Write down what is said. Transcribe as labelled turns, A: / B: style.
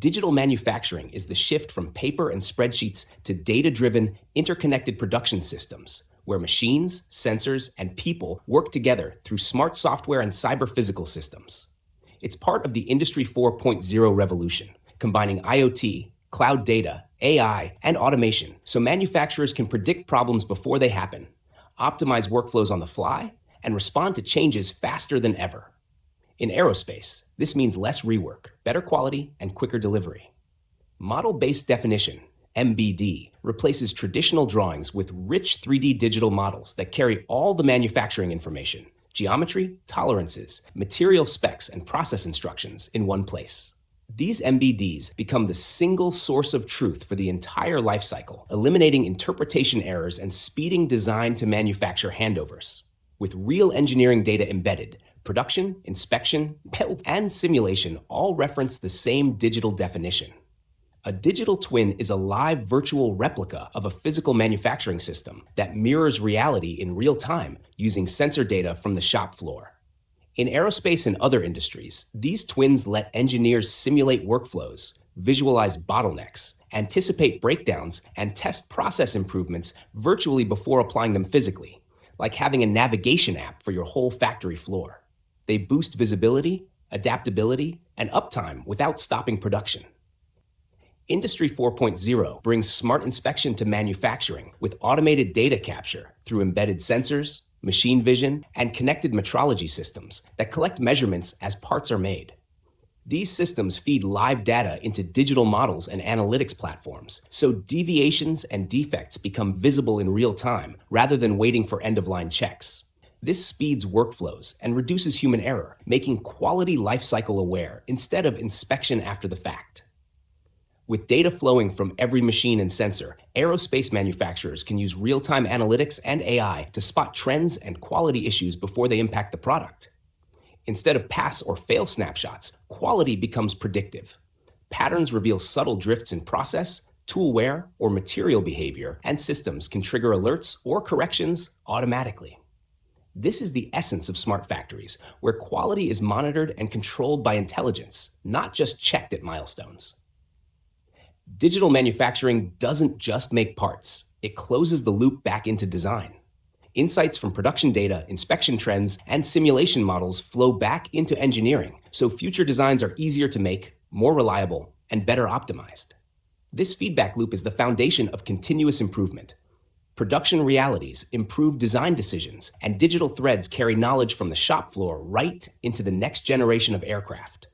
A: Digital manufacturing is the shift from paper and spreadsheets to data-driven, interconnected production systems, where machines, sensors, and people work together through smart software and cyber-physical systems. It's part of the Industry 4.0 revolution, combining IoT, cloud data, AI, and automation so manufacturers can predict problems before they happen, optimize workflows on the fly, and respond to changes faster than ever. In aerospace, this means less rework, better quality, and quicker delivery. Model-based definition, MBD, replaces traditional drawings with rich 3D digital models that carry all the manufacturing information, geometry, tolerances, material specs, and process instructions in one place. These MBDs become the single source of truth for the entire lifecycle, eliminating interpretation errors and speeding design to manufacture handovers. With real engineering data embedded, production, inspection, build, and simulation all reference the same digital definition. A digital twin is a live virtual replica of a physical manufacturing system that mirrors reality in real time using sensor data from the shop floor. In aerospace and other industries, these twins let engineers simulate workflows, visualize bottlenecks, anticipate breakdowns, and test process improvements virtually before applying them physically, like having a navigation app for your whole factory floor. They boost visibility, adaptability, and uptime without stopping production. Industry 4.0 brings smart inspection to manufacturing with automated data capture through embedded sensors, machine vision, and connected metrology systems that collect measurements as parts are made. These systems feed live data into digital models and analytics platforms, so deviations and defects become visible in real time rather than waiting for end-of-line checks. This speeds workflows and reduces human error, making quality lifecycle aware instead of inspection after the fact. With data flowing from every machine and sensor, aerospace manufacturers can use real-time analytics and AI to spot trends and quality issues before they impact the product. Instead of pass or fail snapshots, quality becomes predictive. Patterns reveal subtle drifts in process, tool wear, or material behavior, and systems can trigger alerts or corrections automatically. This is the essence of smart factories, where quality is monitored and controlled by intelligence, not just checked at milestones. Digital manufacturing doesn't just make parts, it closes the loop back into design. Insights from production data, inspection trends, and simulation models flow back into engineering, so future designs are easier to make, more reliable, and better optimized. This feedback loop is the foundation of continuous improvement. Production realities improve design decisions, and digital threads carry knowledge from the shop floor right into the next generation of aircraft.